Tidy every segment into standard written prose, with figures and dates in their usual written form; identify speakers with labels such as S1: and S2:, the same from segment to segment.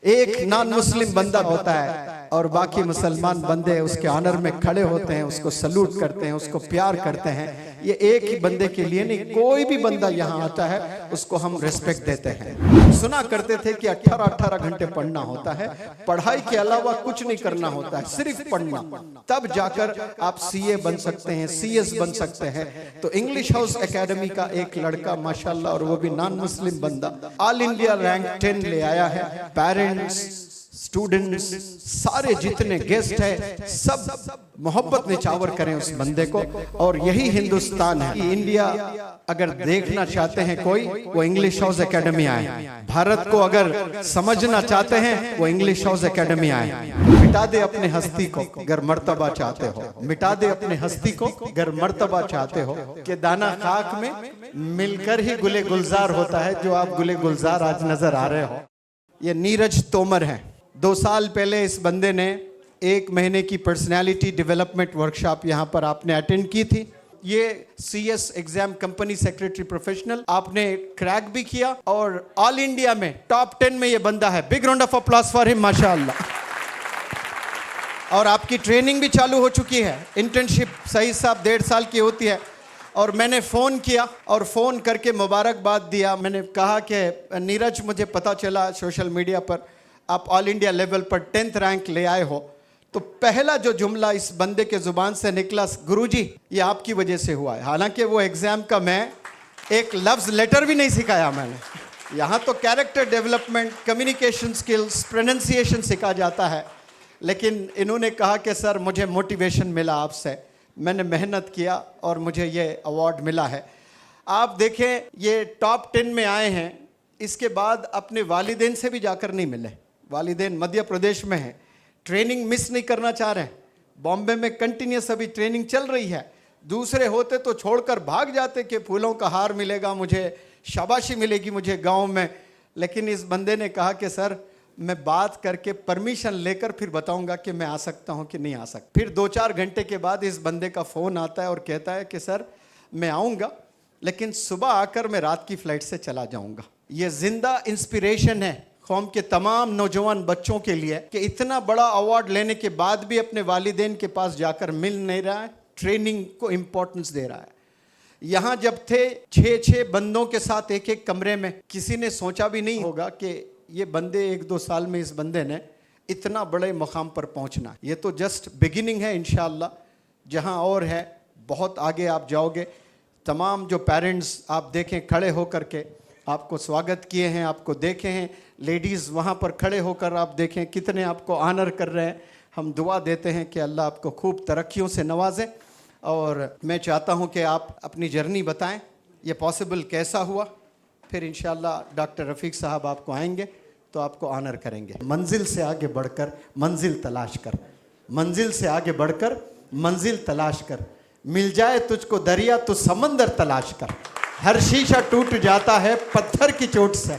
S1: एक non Muslim बंदा होता है और बाकी मुसलमान बंदे उसके ऑनर में खड़े होते हैं, उसको सलूट करते हैं, उसको प्यार करते हैं। ये एक ही बंदे के लिए नहीं, कोई भी बंदा यहाँ आता है उसको हम रिस्पेक्ट देते हैं। सुना करते थे कि 18-18 घंटे पढ़ना होता है, पढ़ाई के अलावा कुछ नहीं करना होता है, सिर्फ पढ़ना, तब जाकर आप सीए बन सकते हैं, सीएस बन सकते हैं। तो इंग्लिश हाउस एकेडमी का एक लड़का माशाल्लाह, और वो भी नॉन मुस्लिम बंदा, ऑल इंडिया रैंक 10 ले आया है। पेरेंट्स, स्टूडेंट्स, सारे जितने गेस्ट है सब मोहब्बत निछावर करें उस बंदे को। और यही हिंदुस्तान है। इंडिया अगर देखना चाहते हैं कोई, वो इंग्लिश हाउस एकेडमी आए। भारत को अगर समझना चाहते हैं, वो इंग्लिश हाउस एकेडमी आए। मिटा दे अपने हस्ती को अगर मर्तबा चाहते हो, मिटा दे अपने हस्ती को अगर मर्तबा चाहते हो, कि दाना खाक में मिलकर ही गुले गुलजार होता है, जो आप गुले गुलजार आज नजर आ रहे हो। ये नीरज तोमर है। 2 साल पहले इस बंदे ने 1 महीने की पर्सनालिटी डेवलपमेंट वर्कशॉप यहाँ पर आपने अटेंड की थी। ये CS exam company secretary professional आपने क्रैक भी किया, और ऑल इंडिया में टॉप 10 में ये बंदा है। Big round of applause for him, माशाअल्लाह। और आपकी ट्रेनिंग भी चालू हो चुकी है। इंटर्नशिप सही साहब 1.5 साल की होती है। और मैंने फ़ोन किया और फ़ोन करके मुबारकबाद दिया। मैंने कहा कि नीरज, मुझे पता चला सोशल मीडिया पर आप ऑल इंडिया लेवल पर 10th रैंक ले आए हो। तो पहला जो जुमला इस बंदे के ज़ुबान से निकला, गुरुजी ये आपकी वजह से हुआ है। हालांकि वो एग्ज़ाम का मैं एक लफ्ज़ लेटर भी नहीं सिखाया मैंने। यहाँ तो character development, communication skills, pronunciation सिखा जाता है। लेकिन इन्होंने कहा कि सर मुझे मोटिवेशन मिला आपसे, मैंने मेहनत किया और मुझे ये अवार्ड मिला है। आप देखें, ये टॉप 10 में आए हैं। इसके बाद अपने वालिदैन से भी जाकर नहीं मिले। वालिदैन मध्य प्रदेश में हैं, ट्रेनिंग मिस नहीं करना चाह रहे हैं। बॉम्बे में कंटिन्यूस अभी ट्रेनिंग चल रही है। दूसरे होते तो छोड़कर भाग जाते कि फूलों का हार मिलेगा मुझे, शाबाशी मिलेगी मुझे गांव में। लेकिन इस बंदे ने कहा कि सर मैं बात करके परमिशन लेकर फिर बताऊंगा कि मैं आ सकता हूं कि नहीं आ सकता। फिर 2-4 घंटे के बाद इस बंदे का फ़ोन आता है और कहता है कि सर मैं आऊँगा, लेकिन सुबह आकर मैं रात की फ़्लाइट से चला जाऊँगा। ये जिंदा इंस्पिरेशन है कौम के तमाम नौजवान बच्चों के लिए कि इतना बड़ा अवार्ड लेने के बाद भी अपने वालिदैन के पास जाकर मिल नहीं रहा है, ट्रेनिंग को इम्पोर्टेंस दे रहा है। यहाँ जब थे 6-6 बंदों के साथ एक कमरे में, किसी ने सोचा भी नहीं होगा कि ये बंदे 1-2 साल में इस बंदे ने इतना बड़े मुकाम पर पहुँचना। ये तो जस्ट बिगिनिंग है। इंशाअल्लाह जहाँ और है बहुत आगे आप जाओगे। तमाम जो पेरेंट्स आप देखें खड़े होकर के आपको स्वागत किए हैं, आपको देखे हैं। लेडीज़ वहाँ पर खड़े होकर आप देखें कितने आपको ऑनर कर रहे हैं। हम दुआ देते हैं कि अल्लाह आपको खूब तरक्कियों से नवाजे। और मैं चाहता हूँ कि आप अपनी जर्नी बताएं, ये पॉसिबल कैसा हुआ। फिर इंशाअल्लाह डॉक्टर रफ़ीक साहब आपको आएंगे तो आपको ऑनर करेंगे। मंजिल से आगे बढ़कर मंजिल तलाश कर, मंजिल से आगे बढ़कर मंजिल तलाश कर, मिल जाए तुझको दरिया तो समंदर तलाश कर। हर शीशा टूट जाता है पत्थर की चोट से,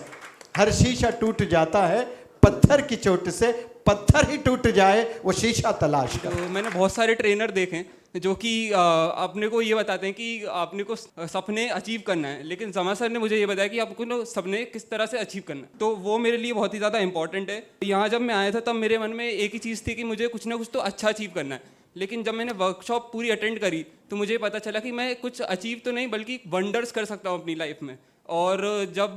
S1: हर शीशा टूट जाता है पत्थर की चोट से, पत्थर ही टूट जाए वो शीशा तलाश कर।
S2: तो मैंने बहुत सारे ट्रेनर देखे हैं जो कि अपने को ये बताते हैं कि आपने को सपने अचीव करना है, लेकिन जमा सर ने मुझे ये बताया कि आपको सपने किस तरह से अचीव करना है। तो वो मेरे लिए बहुत ही ज़्यादा इंपॉर्टेंट है। यहाँ जब मैं आया था तब मेरे मन में एक ही चीज़ थी कि मुझे कुछ ना कुछ तो अच्छा अचीव करना है। लेकिन जब मैंने वर्कशॉप पूरी अटेंड करी तो मुझे पता चला कि मैं कुछ अचीव तो नहीं बल्कि वंडर्स कर सकता हूँ अपनी लाइफ में। और जब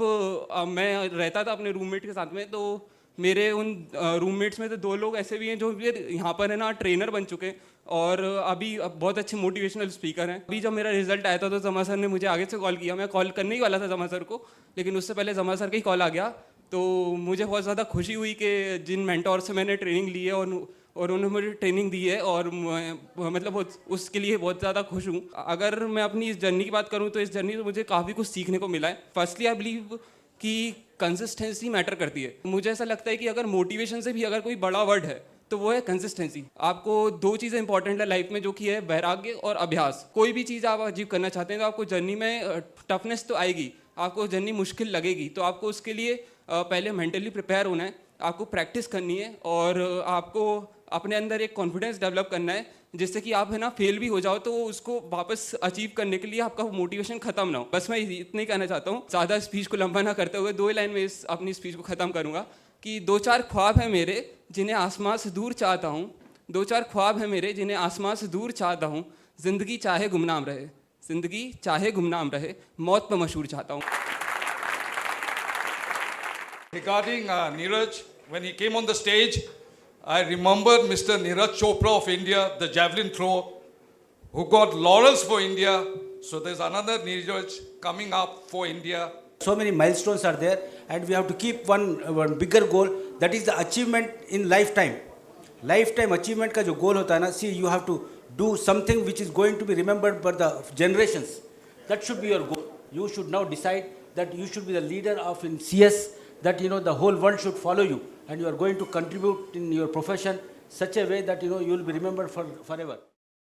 S2: मैं रहता था अपने रूममेट के साथ में, तो मेरे उन रूममेट्स में से 2 लोग ऐसे भी हैं जो यहाँ पर है ना ट्रेनर बन चुके हैं और अभी बहुत अच्छे मोटिवेशनल स्पीकर हैं। अभी जब मेरा रिजल्ट आया था तो जमा सर ने मुझे आगे से कॉल किया। मैं कॉल करने ही वाला था जमा सर को, लेकिन उससे पहले जमा सर का ही कॉल आ गया। तो मुझे बहुत ज़्यादा खुशी हुई कि जिन मेंटोर से मैंने ट्रेनिंग ली है और उन्होंने मुझे ट्रेनिंग दी है, और मतलब उसके लिए बहुत ज़्यादा खुश हूँ। अगर मैं अपनी इस जर्नी की बात करूँ तो इस जर्नी से मुझे काफ़ी कुछ सीखने को मिला है। फर्स्टली आई बिलीव कि कंसिस्टेंसी मैटर करती है। मुझे ऐसा लगता है कि अगर मोटिवेशन से भी अगर कोई बड़ा वर्ड है तो वो है कंसिस्टेंसी। आपको 2 चीज़ें इंपॉर्टेंट है लाइफ में, जो कि है वैराग्य और अभ्यास। कोई भी चीज़ आप अचीव करना चाहते हैं तो आपको जर्नी में टफनेस तो आएगी, आपको जर्नी मुश्किल लगेगी। तो आपको उसके लिए पहले मेंटली प्रिपेयर होना है, आपको प्रैक्टिस करनी है और आपको अपने अंदर एक कॉन्फिडेंस डेवलप करना है, जिससे कि आप है ना फेल भी हो जाओ तो उसको वापस अचीव करने के लिए आपका मोटिवेशन खत्म ना हो। बस मैं इतना ही कहना चाहता हूँ। ज़्यादा स्पीच को लंबा ना करते हुए 2 लाइन में अपनी स्पीच को ख़त्म करूँगा कि दो चार ख्वाब हैं मेरे जिन्हें आसमां से दूर चाहता हूँ, दो चार ख्वाब हैं मेरे जिन्हें आसमां से दूर चाहता हूँ, ज़िंदगी चाहे गुमनाम रहे, ज़िंदगी चाहे गुमनाम रहे, मौत पर मशहूर चाहता हूँ.
S3: Regarding Neeraj, when he came on the stage, I remembered Mr. Neeraj Chopra of India, the javelin thrower, who got laurels for India. So there's another Neeraj coming up for India.
S4: So many milestones are there, and we have to keep one bigger goal, that is the achievement in lifetime. Lifetime achievement का जो goal होता है ना, see you have to do something which is going to be remembered by the generations. That should be your goal. You should now decide that you should be the leader of in CS, that the whole world should follow you, and you are going to contribute in your profession such a way that you will be remembered forever.